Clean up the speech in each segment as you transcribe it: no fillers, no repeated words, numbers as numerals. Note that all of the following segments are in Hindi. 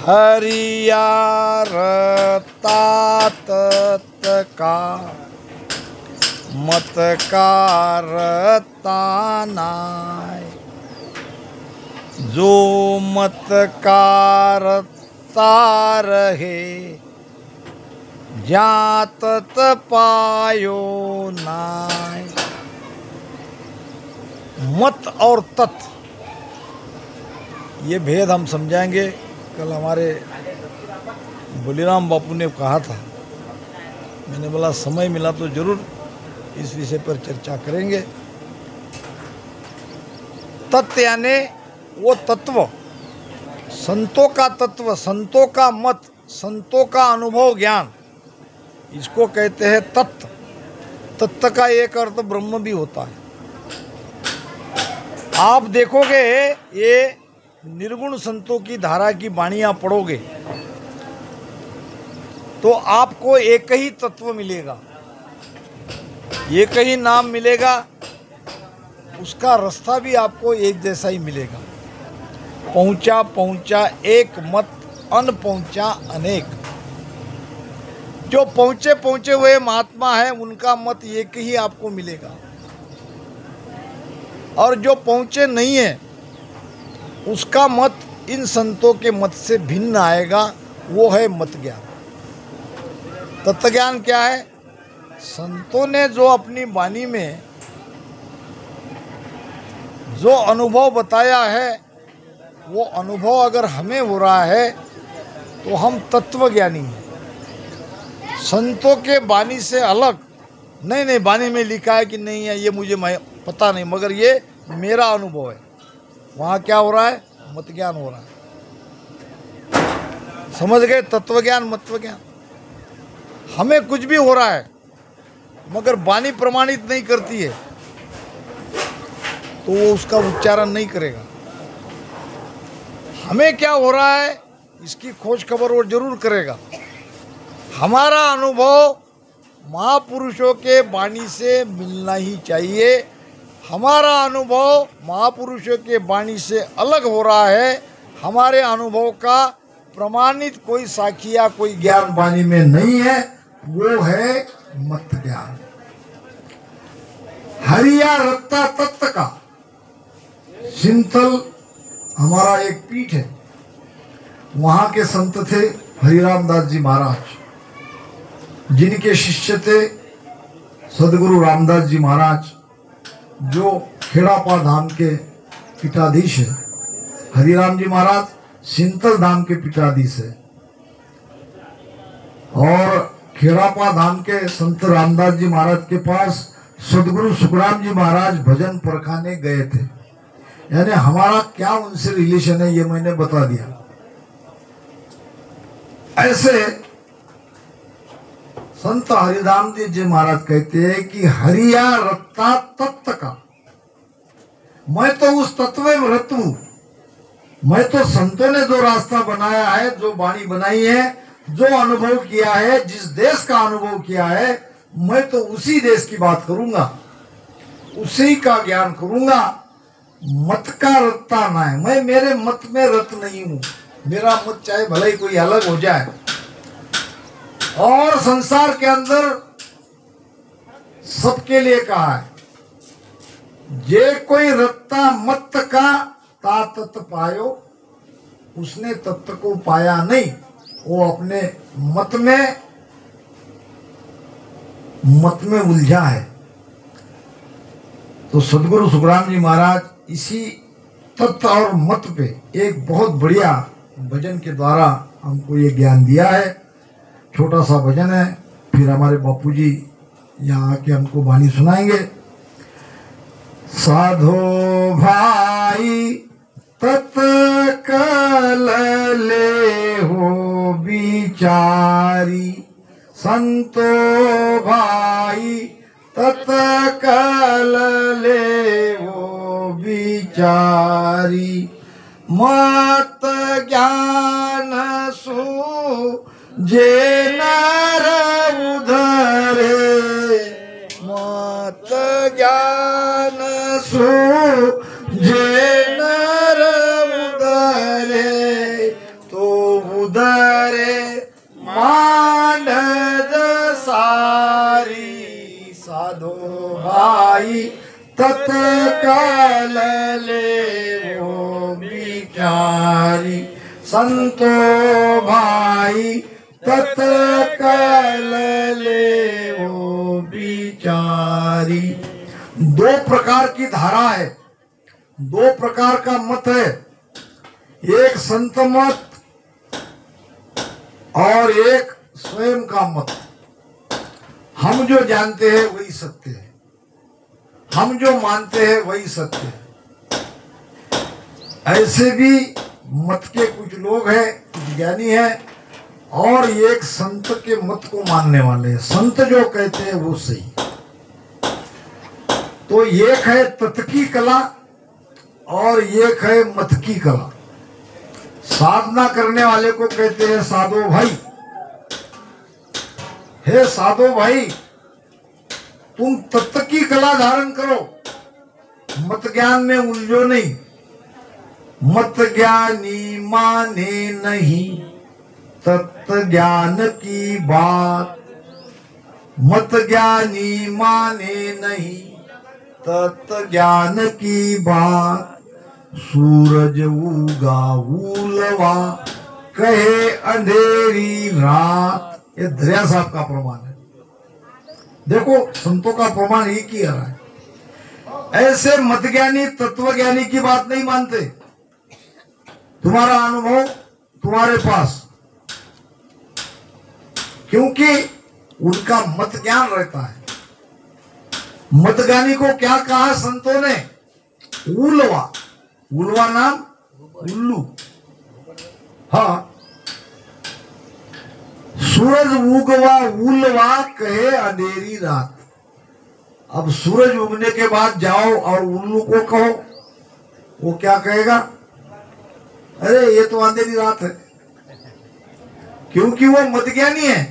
हरियार तात का मतकार तानाय, जो मतकार तार है जातत पायो नाय। मत और तत् ये भेद हम समझाएंगे। कल हमारे बोलीराम बापू ने कहा था, मैंने बोला समय मिला तो जरूर इस विषय पर चर्चा करेंगे। तत्व यानी वो तत्व, संतों का तत्व, संतों का मत, संतों का अनुभव ज्ञान, इसको कहते हैं तत्व। तत्व का एक अर्थ ब्रह्म भी होता है। आप देखोगे ये निर्गुण संतों की धारा की वाणियां पढ़ोगे तो आपको एक ही तत्व मिलेगा, एक ही नाम मिलेगा, उसका रास्ता भी आपको एक जैसा ही मिलेगा। पहुंचा पहुंचा एक मत, अन पहुंचा अनेक। जो पहुंचे पहुंचे हुए महात्मा है उनका मत एक ही आपको मिलेगा, और जो पहुंचे नहीं है उसका मत इन संतों के मत से भिन्न आएगा। वो है मत ज्ञान। तत्व ज्ञान क्या है? संतों ने जो अपनी वाणी में जो अनुभव बताया है, वो अनुभव अगर हमें हो रहा है तो हम तत्वज्ञानी हैं। संतों के वाणी से अलग नहीं, वाणी में लिखा है कि नहीं है, ये मुझे पता नहीं, मगर ये मेरा अनुभव है। वहाँ क्या हो रहा है? मत ज्ञान हो रहा है। समझ गए? तत्व ज्ञान, मत्व ज्ञान। हमें कुछ भी हो रहा है मगर वाणी प्रमाणित नहीं करती है तो वो उसका उच्चारण नहीं करेगा। हमें क्या हो रहा है इसकी खोज खबर वो जरूर करेगा। हमारा अनुभव महापुरुषों के वाणी से मिलना ही चाहिए। हमारा अनुभव महापुरुषों के वाणी से अलग हो रहा है, हमारे अनुभव का प्रमाणित कोई साखी या कोई ज्ञान वाणी में नहीं है, वो है मत ज्ञान। हरिया रत्ता तत्व का सिंथल हमारा एक पीठ है, वहां के संत थे हरिराम दास जी महाराज, जिनके शिष्य थे सदगुरु रामदास जी महाराज, जो खेड़ापा धाम के पीठाधीश है। हरिराम जी महाराज सिंथल धाम के पीठाधीश है, और खेड़ापा धाम के संत रामदास जी महाराज के पास सदगुरु सुखराम जी महाराज भजन परखाने गए थे। यानी हमारा क्या उनसे रिलेशन है ये मैंने बता दिया। ऐसे संत हरिराम जी महाराज कहते हैं कि हरिया रत्ता तत्व का, मैं तो उस तत्व में रत हूं। मैं तो संतों ने जो रास्ता बनाया है, जो वाणी बनाई है, जो अनुभव किया है, जिस देश का अनुभव किया है, मैं तो उसी देश की बात करूंगा, उसी का ज्ञान करूंगा। मत का रत्ता ना है, मैं मेरे मत में रत नहीं हूं। मेरा मत चाहे भले ही कोई अलग हो जाए, और संसार के अंदर सबके लिए कहा है, जे कोई रत्ता मत का ता तत्व पायो, उसने तत्व को पाया नहीं, वो अपने मत में उलझा है। तो सदगुरु सुखराम जी महाराज इसी तत्व और मत पे एक बहुत बढ़िया भजन के द्वारा हमको ये ज्ञान दिया है। छोटा सा भजन है, फिर हमारे बापूजी यहाँ आके हमको वाणी सुनाएंगे। साधो भाई तत्कल ले हो विचारी, संतो भाई तत्कल ले हो विचारी, मत ज्ञान सु जे नर उधरे, मत ज्ञान सु जे नर उधरे, तो उदरे मांडद सारी साधो भाई तत्काल ले वो बिचारी संतो भाई तत्काल ले वो बिचारी। दो प्रकार की धारा है, दो प्रकार का मत है, एक संत मत और एक स्वयं का मत। हम जो जानते हैं वही सत्य है, हम जो मानते हैं वही सत्य है। ऐसे भी मत के कुछ लोग हैं, कुछ ज्ञानी हैं, और एक संत के मत को मानने वाले हैं। संत जो कहते हैं वो सही। तो एक है तत् की कला और एक है मत की कला। साधना करने वाले को कहते हैं साधो भाई। हे साधो भाई, तुम तत्व की कला धारण करो, मत ज्ञान में उलझो नहीं। मत ज्ञानी माने नहीं तत्व ज्ञान की बात, मत ज्ञानी माने नहीं तत्व ज्ञान की बात। सूरज उगा उलवा कहे अंधेरी रात, ये दरिया साहब का प्रमाण है। देखो संतों का प्रमाण एक ही आ रहा है। ऐसे मत ज्ञानी तत्व ज्ञानी की बात नहीं मानते। तुम्हारा अनुभव तुम्हारे पास, क्योंकि उनका मत ज्ञान रहता है। मतगानी को क्या कहा संतों ने? उलवा। उलवा नाम उल्लू। हाँ, सूरज उगवा उलवा कहे अंधेरी रात। अब सूरज उगने के बाद जाओ और उल्लू को कहो, वो क्या कहेगा? अरे ये तो अंधेरी रात है, क्योंकि वो मतज्ञानी है।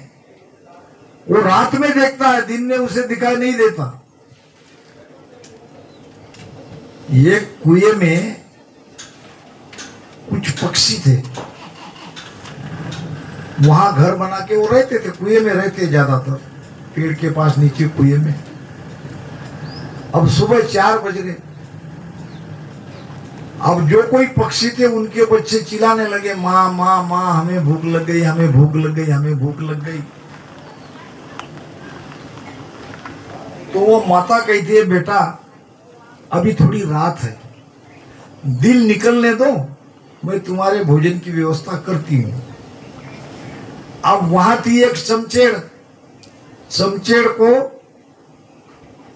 वो रात में देखता है, दिन में उसे दिखाई नहीं देता। ये कुएं में कुछ पक्षी थे, वहां घर बना के वो रहते थे। कुएं में रहते ज्यादातर, पेड़ के पास नीचे कुएं में। अब सुबह 4 बज गए। अब जो कोई पक्षी थे उनके बच्चे चिल्लाने लगे, माँ माँ माँ, हमें भूख लग गई, हमें भूख लग गई, हमें भूख लग गई। तो वो माता कहती है, बेटा अभी थोड़ी रात है, दिन निकलने दो, मैं तुम्हारे भोजन की व्यवस्था करती हूँ। अब वहां थी एक चमचेड़। चमचेड़ को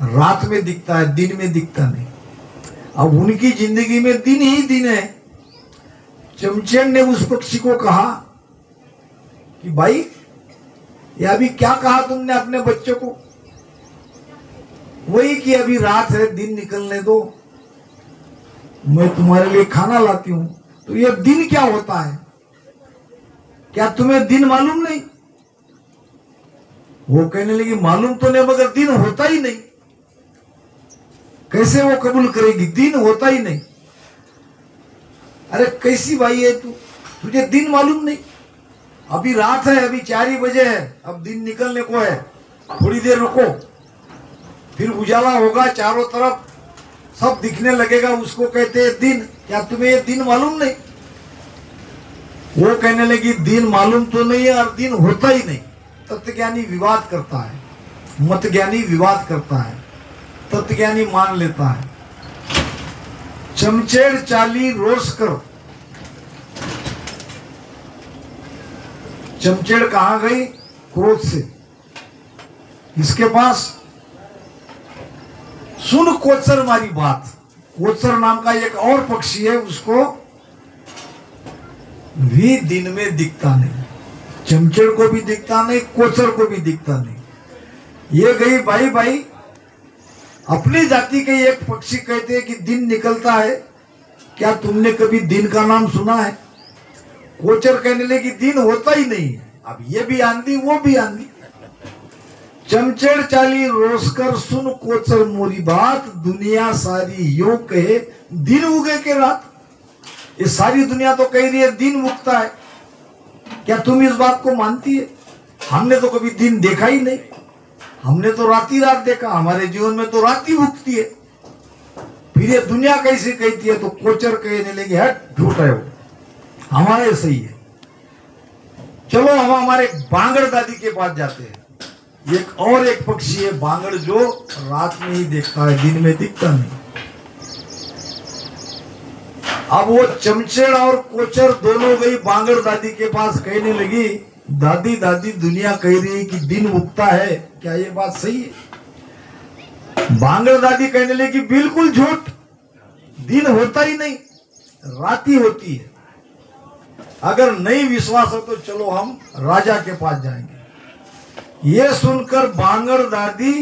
रात में दिखता है, दिन में दिखता नहीं। अब उनकी जिंदगी में दिन ही दिन है। चमचेड़ ने उस पक्षी को कहा कि भाई, ये अभी क्या कहा तुमने अपने बच्चों को? वही कि अभी रात है, दिन निकलने दो, मैं तुम्हारे लिए खाना लाती हूं। तो ये दिन क्या होता है? क्या तुम्हें दिन मालूम नहीं? वो कहने लगी, मालूम तो नहीं, मगर दिन होता ही नहीं। कैसे वो कबूल करेगी? दिन होता ही नहीं। अरे कैसी भाई है तू, तुझे दिन मालूम नहीं? अभी रात है, अभी 4 ही बजे है, अब दिन निकलने को है, थोड़ी देर रुको, फिर उजाला होगा, चारों तरफ सब दिखने लगेगा, उसको कहते हैं दिन। क्या तुम्हें ये दिन मालूम नहीं? वो कहने लगी, दिन मालूम तो नहीं है और दिन होता ही नहीं। तत्वज्ञानी विवाद करता है, मतज्ञानी विवाद करता है, तत्वज्ञानी मान लेता है। चमचेड़ चाली रोष कर। चमचेड़ कहां गई? क्रोध से। इसके पास सुन कोचर मारी बात। कोचर नाम का एक और पक्षी है, उसको भी दिन में दिखता नहीं। चमचेड़ को भी दिखता नहीं, कोचर को भी दिखता नहीं। ये गई भाई भाई, अपनी जाति के एक पक्षी कहते हैं कि दिन निकलता है, क्या तुमने कभी दिन का नाम सुना है? कोचर कहने लगे कि दिन होता ही नहीं है। अब ये भी आंधी, वो भी आंधी। चमचेड़ चाली रोस कर सुन कोचर मोरी बात, दुनिया सारी यो कहे दिन उगे के रात। ये सारी दुनिया तो कह रही है दिन उगता है, क्या तुम इस बात को मानती है? हमने तो कभी दिन देखा ही नहीं, हमने तो रात ही रात देखा, हमारे जीवन में तो रात ही उगती है। फिर ये दुनिया कैसी कहती है तो कोचर कहने लगी, हट झूठ है वो, हमारे सही है। चलो हम हमारे बांगड़ दादी के पास जाते हैं। एक पक्षी है बांगड़, जो रात में ही देखता है, दिन में दिखता नहीं। अब वो चमचेड़ और कोचर दोनों गई बांगड़ दादी के पास, कहने लगी, दादी दादी दुनिया कह रही है कि दिन उगता है, क्या ये बात सही है? बांगड़ दादी कहने लगी, बिल्कुल झूठ, दिन होता ही नहीं, रात ही होती है। अगर नहीं विश्वास हो तो चलो हम राजा के पास जाएंगे। ये सुनकर बांगड़ दादी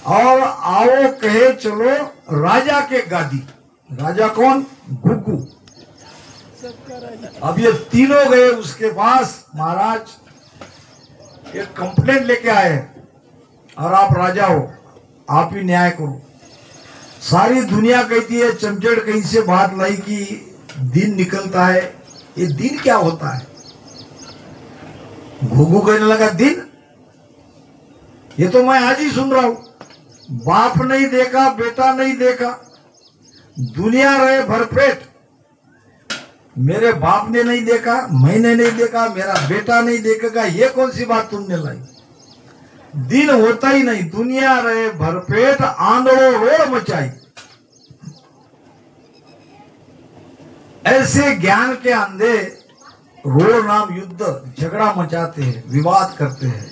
और आओ कहे चलो राजा के गादी। राजा कौन? गुग्गू। अब ये तीनों गए उसके पास, महाराज एक कंप्लेंट लेके आए और आप राजा हो, आप ही न्याय करो। सारी दुनिया कहती है चमचेड़ कहीं से बात लाई कि दिन निकलता है, ये दिन क्या होता है? घुघू कहने लगा, दिन ये तो मैं आज ही सुन रहा हूं। बाप नहीं देखा, बेटा नहीं देखा, दुनिया रहे भरपेट, मेरे बाप ने नहीं देखा, मैंने नहीं देखा, मेरा बेटा नहीं देखेगा, ये कौन सी बात तुमने लाई? दिन होता ही नहीं, दुनिया रहे भरपेट, आंधळो रोड मचाई। ऐसे ज्ञान के अंधे रोड नाम युद्ध झगड़ा मचाते हैं, विवाद करते हैं।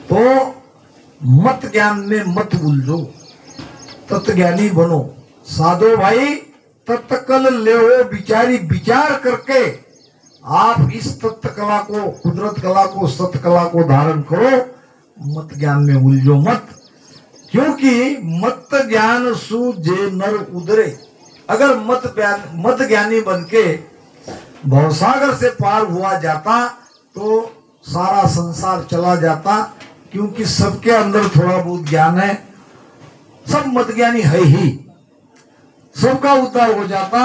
तो मत ज्ञान में मत उलझो, तत्वज्ञानी बनो। साधो भाई तत्कल ले विचारी, विचार करके आप इस तत्व कला को, कुदरत कला को, सत्य कला को धारण करो। मत ज्ञान में उलझो मत, क्योंकि मत ज्ञान सु जे नर उदरे। अगर मत ज्ञानी बनके भवसागर से पार हुआ जाता तो सारा संसार चला जाता, क्योंकि सबके अंदर थोड़ा बहुत ज्ञान है, सब मत ज्ञानी है ही, सबका उद्धार हो जाता,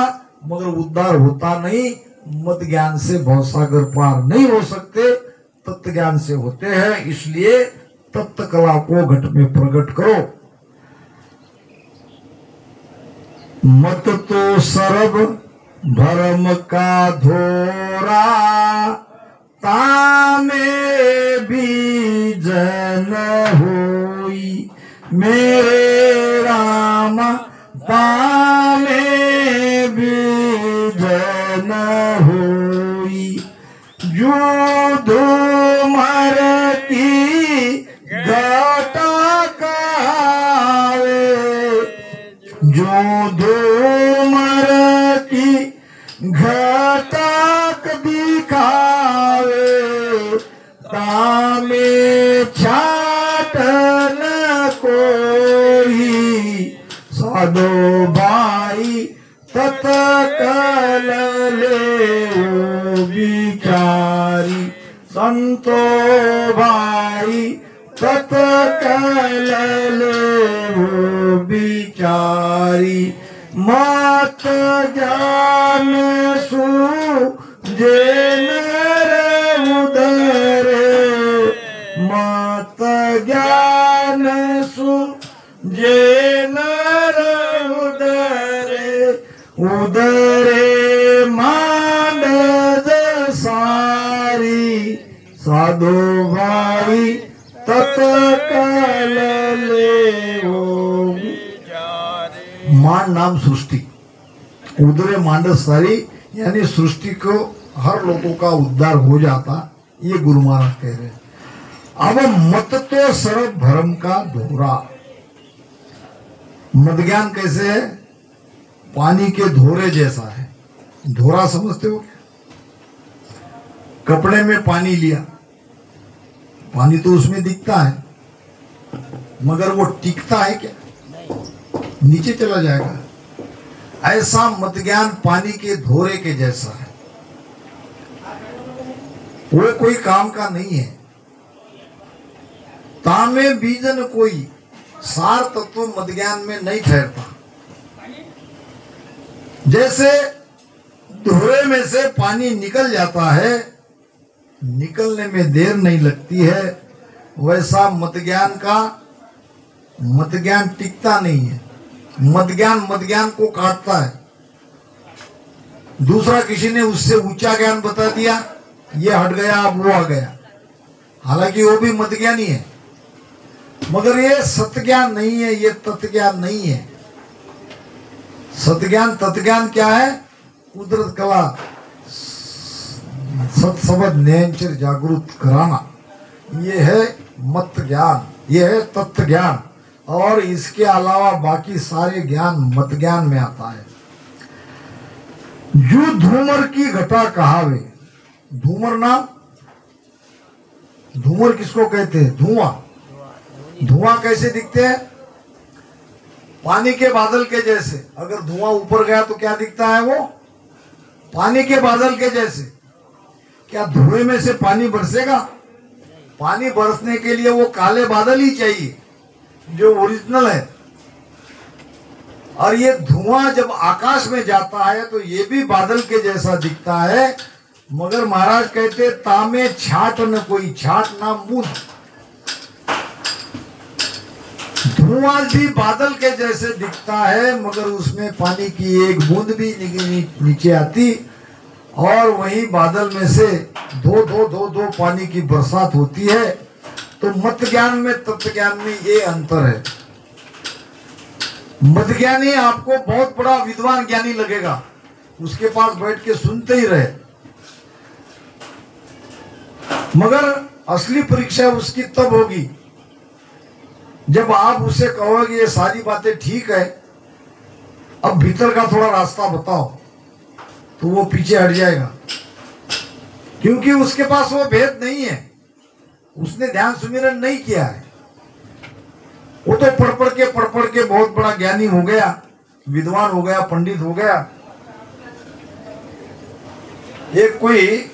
मगर उद्धार होता नहीं। मत ज्ञान से भवसागर पार नहीं हो सकते, तत्व ज्ञान से होते हैं। इसलिए तत्व कला को घट में प्रकट करो। मत तो सरब भरम का धोरा, तामे बीजन होई, मेरे राम तामे बीजन होई। युद्ध मर की घटा कावे, युद्ध मर की घटाक दिखावे, तामे छाटन कोई। साधो भाई तत्कल ले विचारी, संतो भाई तत्कल ले विचारी। मत ज्ञान सु जे नर उदरे, मत ज्ञान सु जे नर उदरे, उदरे मांडद सारी। साधो भाई तत्कल ले मान नाम सृष्टि, उदरे मांडद सारी, यानी सृष्टि को हर लोगों का उद्धार हो जाता, ये गुरु महाराज कह रहे हैं। अब मत तो सर्व भरम का धोरा। मत ज्ञान कैसे है? पानी के धोरे जैसा है। धोरा समझते हो? कपड़े में पानी लिया, पानी तो उसमें दिखता है, मगर वो टिकता है क्या? नीचे चला जाएगा। ऐसा मत ज्ञान पानी के धोरे के जैसा है, वो कोई काम का नहीं है। तामे बीजन कोई, सार तत्व मत ज्ञान में नहीं ठहरता। जैसे धुएं में से पानी निकल जाता है, निकलने में देर नहीं लगती है, वैसा मत ज्ञान टिकता नहीं है। मत ज्ञान को काटता है। दूसरा किसी ने उससे ऊंचा ज्ञान बता दिया, ये हट गया, अब वो आ गया, हालांकि वो भी मत ज्ञानी है, मगर ये सत्य ज्ञान नहीं है, ये तत्व ज्ञान नहीं है। सत्य ज्ञान तत्व ज्ञान क्या है? कुदरत कला सत शब्द नयनचर जागृत कराना, ये है मत ज्ञान, ये है तत्व ज्ञान। और इसके अलावा बाकी सारे ज्ञान मत ज्ञान में आता है। जो धूमर की घटा कहावे, धूमर नाम, धूमर किसको कहते हैं? धुआं। धुआं कैसे दिखते हैं? पानी के बादल के जैसे। अगर धुआं ऊपर गया तो क्या दिखता है? वो पानी के बादल के जैसे। क्या धुएं में से पानी बरसेगा? पानी बरसने के लिए वो काले बादल ही चाहिए जो ओरिजिनल है। और ये धुआं जब आकाश में जाता है तो ये भी बादल के जैसा दिखता है, मगर महाराज कहते तामे छाट न कोई, छाट ना बूंद। धुआं भी बादल के जैसे दिखता है, मगर उसमें पानी की एक बूंद भी नीचे आती, और वही बादल में से दो पानी की बरसात होती है। तो मत ज्ञान में तत्व ज्ञान में ये अंतर है। मत ज्ञानी आपको बहुत बड़ा विद्वान ज्ञानी लगेगा, उसके पास बैठ के सुनते ही रहे, मगर असली परीक्षा उसकी तब होगी जब आप उसे कहोगे ये सारी बातें ठीक है, अब भीतर का थोड़ा रास्ता बताओ, तो वो पीछे हट जाएगा, क्योंकि उसके पास वो भेद नहीं है, उसने ध्यान सुमिरन नहीं किया है। वो तो पढ़ पढ़ के बहुत बड़ा ज्ञानी हो गया, विद्वान हो गया, पंडित हो गया। एक कोई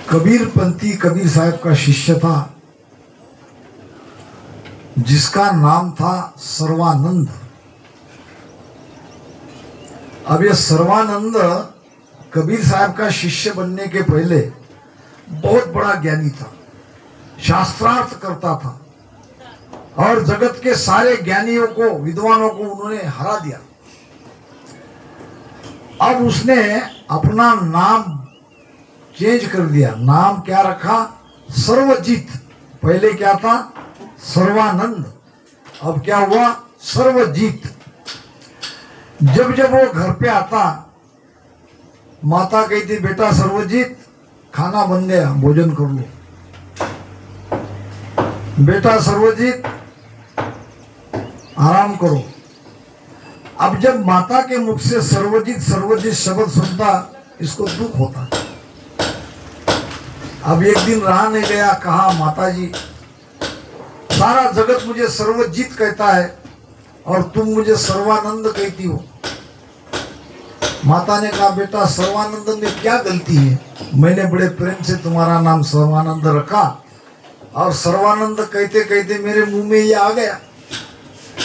कबीरपंथी कबीर साहब का शिष्य था, जिसका नाम था सर्वानंद। अब ये सर्वानंद कबीर साहब का शिष्य बनने के पहले बहुत बड़ा ज्ञानी था, शास्त्रार्थ करता था, और जगत के सारे ज्ञानियों को, विद्वानों को उन्होंने हरा दिया। अब उसने अपना नाम चेंज कर दिया। नाम क्या रखा? सर्वजीत। पहले क्या था? सर्वानंद। अब क्या हुआ? सर्वजीत। जब जब वो घर पे आता, माता कहती बेटा सर्वजीत खाना बन गया, भोजन कर लो। बेटा सर्वजीत आराम करो। अब जब माता के मुख से सर्वजीत सर्वजीत शब्द सुनता, इसको दुख होता। अब एक दिन रहा नहीं गया, कहा माता जी सारा जगत मुझे सर्वजीत कहता है और तुम मुझे सर्वानंद कहती हो। माता ने कहा बेटा सर्वानंद में क्या गलती है? मैंने बड़े प्रेम से तुम्हारा नाम सर्वानंद रखा, और सर्वानंद कहते कहते मेरे मुंह में ये आ गया।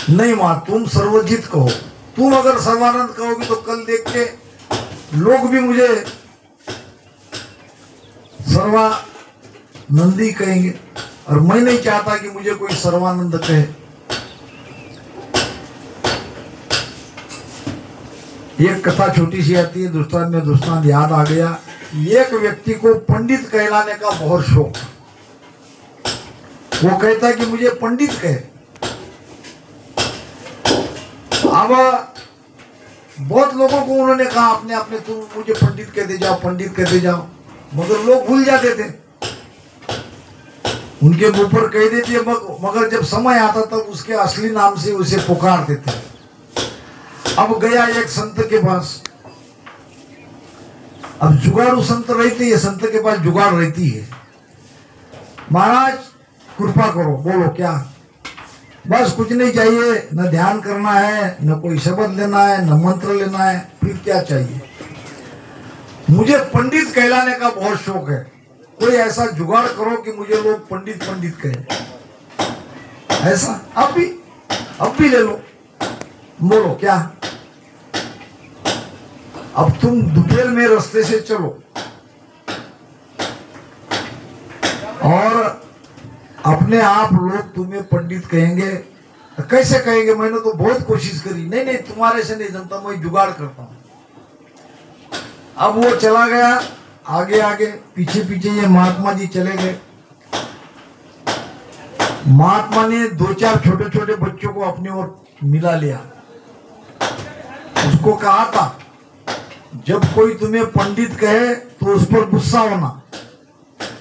नहीं मां, तुम सर्वजीत कहो। तुम अगर सर्वानंद कहोगी तो कल देख के लोग भी मुझे सर्वानंदी कहेंगे, और मैं नहीं चाहता कि मुझे कोई सर्वानंद कहे। एक कथा छोटी सी आती है, दृष्टांत में दृष्टांत याद आ गया। एक व्यक्ति को पंडित कहलाने का बहुत शौक, वो कहता है कि मुझे पंडित कहे। अब बहुत लोगों को उन्होंने कहा अपने अपने तुम मुझे पंडित कहते जाओ, पंडित कहते जाओ, मगर लोग भूल जाते थे, उनके मुंह पर कह देते, मगर जब समय आता तब उसके असली नाम से उसे पुकारते थे। अब गया एक संत के पास। अब जुगाड़ू संत रहते, ये संत के पास जुगाड़ रहती है। महाराज कृपा करो, बोलो क्या? बस कुछ नहीं चाहिए, न ध्यान करना है, न कोई शब्द लेना है, न मंत्र लेना है, फिर क्या चाहिए? मुझे पंडित कहलाने का बहुत शौक है, कोई ऐसा जुगाड़ करो कि मुझे लोग पंडित पंडित कहे। ऐसा अब भी ले लो, बोलो क्या? अब तुम दोपहर में रास्ते से चलो और अपने आप लोग तुम्हें पंडित कहेंगे। कैसे कहेंगे? मैंने तो बहुत कोशिश करी। नहीं नहीं, तुम्हारे से नहीं जनता, मैं जुगाड़ करता हूं। अब वो चला गया आगे आगे, पीछे पीछे ये महात्मा जी चले गए। महात्मा ने 2-4 छोटे छोटे बच्चों को अपनी ओर मिला लिया। उसको कहा था, जब कोई तुम्हें पंडित कहे तो उस पर गुस्सा होना।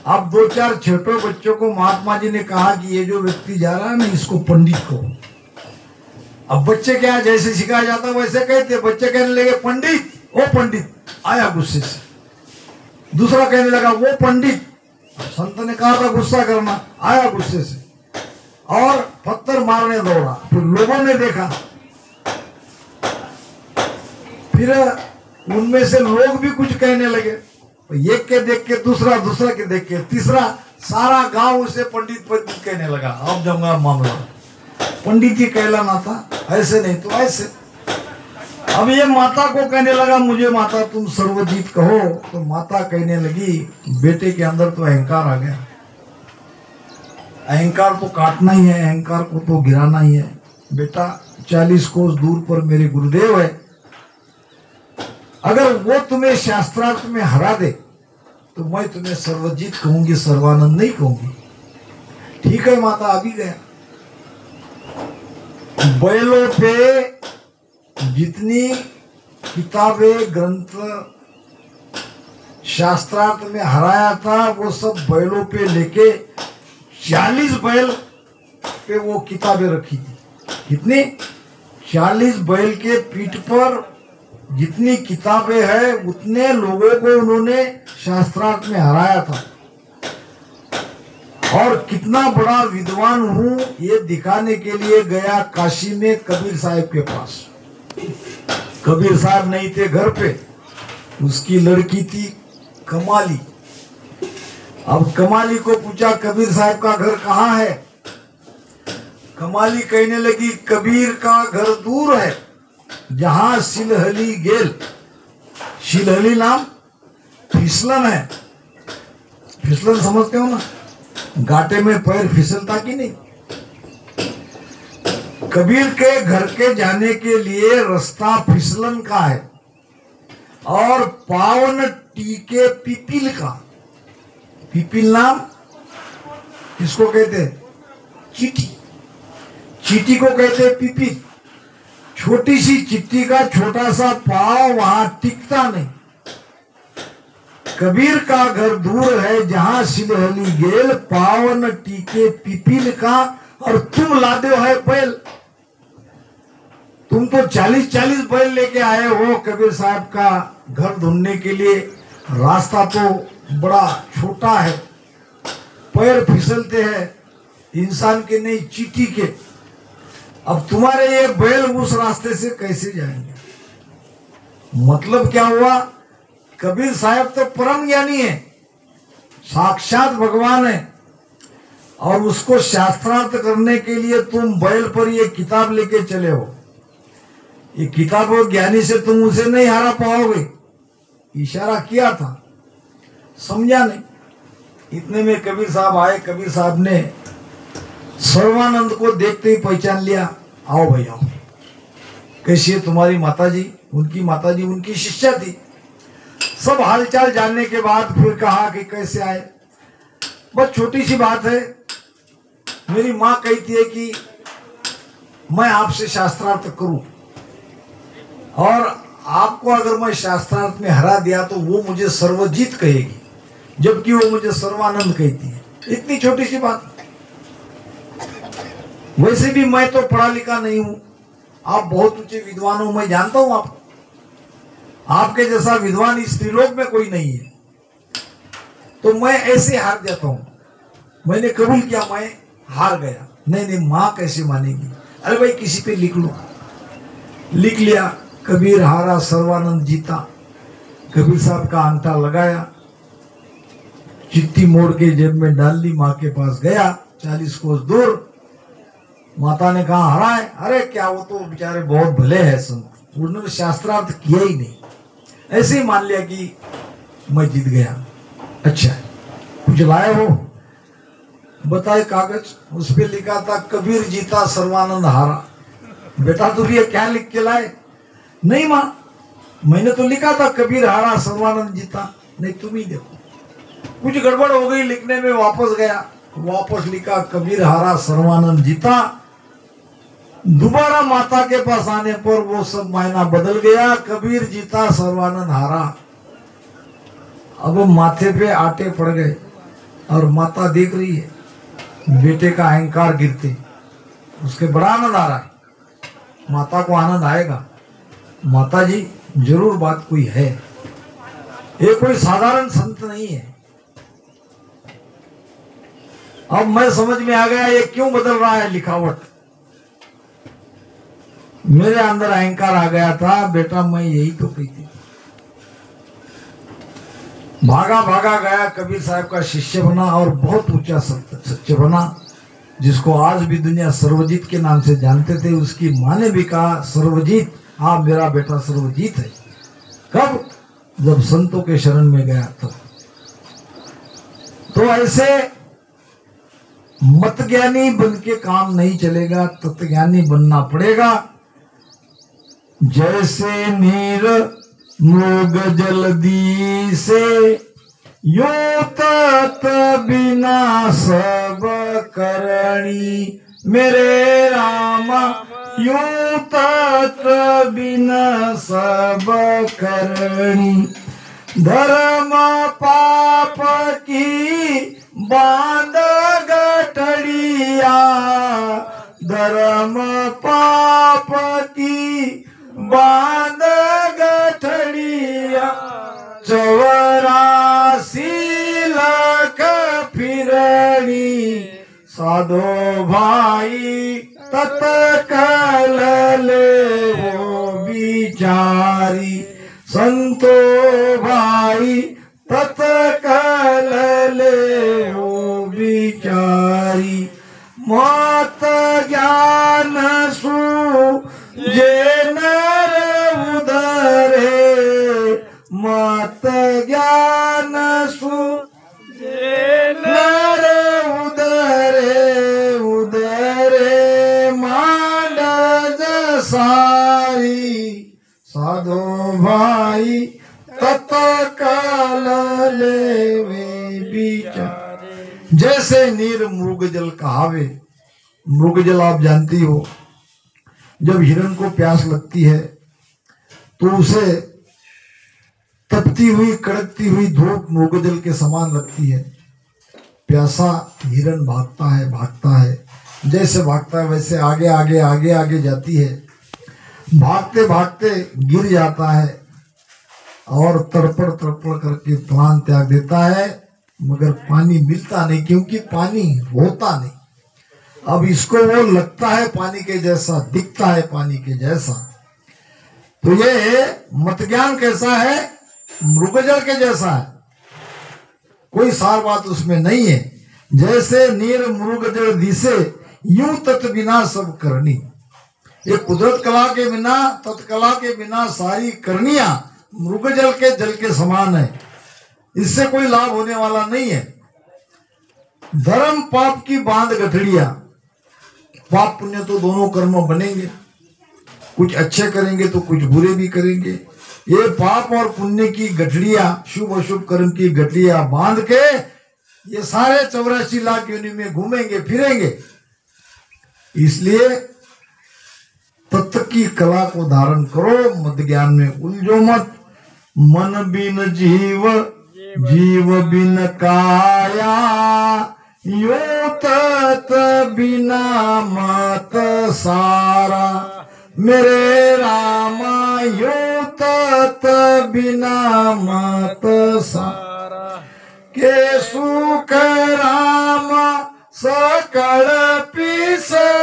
अब 2-4 छोटे बच्चों को महात्मा जी ने कहा कि ये जो व्यक्ति जा रहा है ना, इसको पंडित कहो। अब बच्चे क्या, जैसे सिखाया जाता वैसे कहते। बच्चे कहने लगे पंडित, ओ पंडित, आया गुस्से से। दूसरा कहने लगा वो पंडित। संत ने कहा था गुस्सा करना, आया गुस्से से और पत्थर मारने दौड़ा। फिर लोगों ने देखा, फिर उनमें से लोग भी कुछ कहने लगे। एक के देख के दूसरा, दूसरा के देख के तीसरा, सारा गांव उसे पंडित पंडित कहने लगा। अब जमगा मामला, पंडित ही कहलाना था, ऐसे नहीं तो ऐसे। अब ये माता को कहने लगा, मुझे माता तुम सर्वजीत कहो। तो माता कहने लगी, बेटे के अंदर तो अहंकार आ गया। अहंकार तो काटना ही है, अहंकार को तो गिराना ही है। बेटा 40 कोस दूर पर मेरे गुरुदेव है, अगर वो तुम्हें शास्त्रार्थ में हरा दे तो मैं तुम्हें सर्वजीत कहूंगी, सर्वानंद नहीं कहूंगी। ठीक है माता, अभी गया। बैलों पे जितनी किताबें ग्रंथ शास्त्रार्थ में हराया था, वो सब बैलों पे लेके 40 बैल पे वो किताबें रखी थी। कितनी? 40 बैल के पीठ पर जितनी किताबें हैं उतने लोगों को उन्होंने शास्त्रार्थ में हराया था। और कितना बड़ा विद्वान हूं ये दिखाने के लिए गया काशी में कबीर साहब के पास। कबीर साहब नहीं थे घर पे, उसकी लड़की थी कमाली। अब कमाली को पूछा, कबीर साहब का घर कहाँ है? कमाली कहने लगी, कबीर का घर दूर है, जहां सिलहली गेल। सिलहली नाम फिसलन है। फिसलन समझते हो ना? घाटे में पैर फिसलता कि नहीं। कबीर के घर के जाने के लिए रास्ता फिसलन का है और पावन टीके पिपील का। पिपील नाम किसको कहते? चीटी। चीटी को कहते पिपील। छोटी सी चिट्ठी का छोटा सा पाव वहां टिकता नहीं। कबीर का घर दूर है, जहां सिलहली गेल, पावन टीके पिपील का। और तुम लादे है बैल। तुम तो 40-40 बैल लेके आए हो कबीर साहब का घर ढूंढने के लिए। रास्ता तो बड़ा छोटा है, पैर फिसलते हैं, इंसान के नहीं चीटी के। अब तुम्हारे ये बैल उस रास्ते से कैसे जाएंगे? मतलब क्या हुआ? कबीर साहब तो परम ज्ञानी है, साक्षात भगवान है, और उसको शास्त्रार्थ करने के लिए तुम बैल पर ये किताब लेके चले हो। ये किताब और ज्ञानी से तुम उसे नहीं हरा पाओगे। इशारा किया था, समझा नहीं। इतने में कबीर साहब आए। कबीर साहब ने सर्वानंद को देखते ही पहचान लिया। आओ भाई आओ, कैसी है तुम्हारी माताजी? उनकी माताजी उनकी शिष्या थी। सब हालचाल जानने के बाद फिर कहा कि कैसे आए। बस छोटी सी बात है, मेरी माँ कहती है कि मैं आपसे शास्त्रार्थ करूं, और आपको अगर मैं शास्त्रार्थ में हरा दिया तो वो मुझे सर्वजीत कहेगी, जबकि वो मुझे सर्वानंद कहती है। इतनी छोटी सी बात। वैसे भी मैं तो पढ़ा लिखा नहीं हूं, आप बहुत ऊंचे विद्वान हो, मैं जानता हूं आपको। आपके जैसा विद्वान इस त्रिलोक में कोई नहीं है, तो मैं ऐसे हार जाता हूं। मैंने कबूल किया, मैं हार गया। नहीं नहीं, माँ कैसे मानेगी? अरे भाई किसी पे लिख लो। लिख लिया। कबीर हारा, सर्वानंद जीता। कबीर साहब का अंगूठा लगाया, चिट्ठी मोड़ के जेब में डाल ली, माँ के पास गया 40 कोस दूर। माता ने कहा हरा है? अरे क्या, वो तो बेचारे बहुत भले हैं संत, उन्होंने शास्त्रार्थ किया ही नहीं। ऐसे ही मान लिया कि मैं जीत गया। अच्छा कुछ लाए हो, बताए कागज, उस पे लिखा था कबीर जीता सर्वानंद हारा। बेटा तू भी क्या लिख के लाए? नहीं माँ, मैंने तो लिखा था कबीर हारा सर्वानंद जीता। नहीं तुम ही देखो, कुछ गड़बड़ हो गई लिखने में, वापस गया, वापस लिखा कबीर हारा सर्वानंद जीता। दोबारा माता के पास आने पर वो सब मायना बदल गया, कबीर जीता सर्वानंद हारा। अब माथे पे आटे पड़ गए और माता देख रही है बेटे का अहंकार गिरते, उसके बड़ा आनंद आ रहा है। माता को आनंद आएगा, माता जी जरूर बात कोई है, ये कोई साधारण संत नहीं है। अब मैं समझ में आ गया ये क्यों बदल रहा है लिखावट। मेरे अंदर अहंकार आ गया था, बेटा मैं यही तो कहती। भागा भागा गया, कबीर साहब का शिष्य बना और बहुत ऊंचा सच्चे बना, जिसको आज भी दुनिया सर्वजीत के नाम से जानते थे। उसकी माँ ने भी कहा सर्वजीत, हाँ मेरा बेटा सर्वजीत है। कब? जब संतों के शरण में गया तब। तो ऐसे मत ज्ञानी बन के काम नहीं चलेगा, तत्वज्ञानी बनना पड़ेगा। जैसे नीर मृग जलदी से, यो तत् बिना सब करणी। मेरे रामा यो तत् बिना सब करणी। धर्म पाप की बांध गठड़िया, धर्म पाप की बांध गठड़िया। 84 लाख फिरणी, साधो भाई तत्काल ले वो बिचारी। संतो भाई तत्काल ले वो बिचारी। मत ज्ञान सु जे नर उधरे, मत ज्ञान सु जे नर उधरे। उधरे मांड जसाई, साधो भाई तत्काल लेवे बिचारे। जैसे नीर मृग जल कहावे। मृग जल आप जानती हो, जब हिरण को प्यास लगती है तो उसे तपती हुई कड़कती हुई धूप मृगजल के समान लगती है। प्यासा हिरण भागता है भागता है, जैसे भागता है वैसे आगे आगे आगे आगे जाती है। भागते भागते गिर जाता है और तड़पड़ तड़पड़ करके प्राण त्याग देता है, मगर पानी मिलता नहीं, क्योंकि पानी होता नहीं। अब इसको वो लगता है पानी के जैसा, दिखता है पानी के जैसा। तो ये मत ज्ञान कैसा है? मृगजल के जैसा है, कोई सार बात उसमें नहीं है। जैसे नीर मृगजल दिसे, यूं तत् बिना सब करनी। ये कुदरत कला के बिना, तत्कला के बिना सारी करनियां मृगजल के जल के समान है, इससे कोई लाभ होने वाला नहीं है। धर्म पाप की बांध गठड़िया, पाप पुण्य तो दोनों कर्म बनेंगे, कुछ अच्छे करेंगे तो कुछ बुरे भी करेंगे। ये पाप और पुण्य की गठड़िया, शुभ अशुभ कर्म की गठड़िया बांध के ये सारे 84 लाख योनि में घूमेंगे फिरेंगे। इसलिए तत्व की कला को धारण करो, मत ज्ञान में उलझो मत। मन बिन जीव, जीव बिन काया, यो तत् बिना मत सारा। मेरे रामा यो तत् बिना मत सारा। के सुख राम सकल पिसतासी,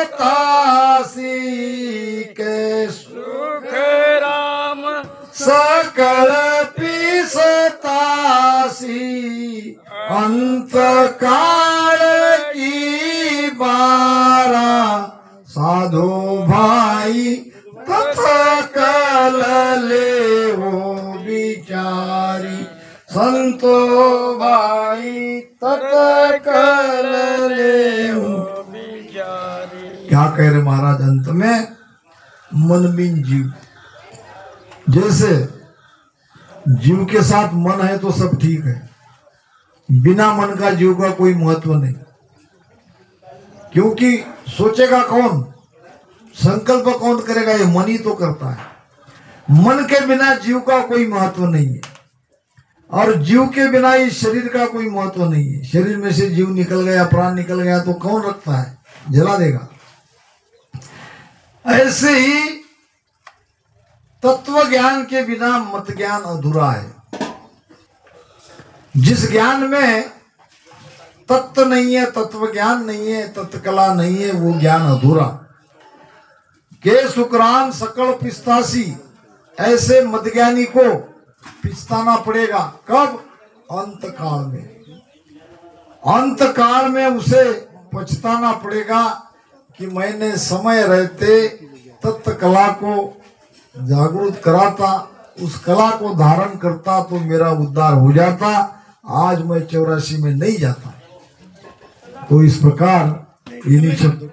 के सुख राम सकल पिसतासी। अंत काल की बारा, साधो भाई तत्काल ले वो भी। विचारी, संतो भाई तत्कल लेहु विचारी। क्या कह रहे महाराज अंत में? मन बिन जीव। जैसे जीव के साथ मन है तो सब ठीक है, बिना मन का जीव का कोई महत्व नहीं, क्योंकि सोचेगा कौन, संकल्प कौन करेगा? ये मन ही तो करता है। मन के बिना जीव का कोई महत्व नहीं है, और जीव के बिना इस शरीर का कोई महत्व नहीं है। शरीर में से जीव निकल गया, प्राण निकल गया तो कौन रखता है? जला देगा। ऐसे ही तत्व ज्ञान के बिना मत ज्ञान अधूरा है। जिस ज्ञान में तत्व नहीं है, तत्व ज्ञान नहीं है, तत्कला नहीं है, वो ज्ञान अधूरा। के सुकरान सकल पिस्तासी, ऐसे मदज्ञानी को पिस्ताना पड़ेगा। कब? अंत काल में। अंत काल में उसे पछताना पड़ेगा कि मैंने समय रहते तत्व कला को जागरूक कराता, उस कला को धारण करता तो मेरा उद्धार हो जाता। आज मैं 84 में नहीं जाता। तो इस प्रकार इन्हीं शब्द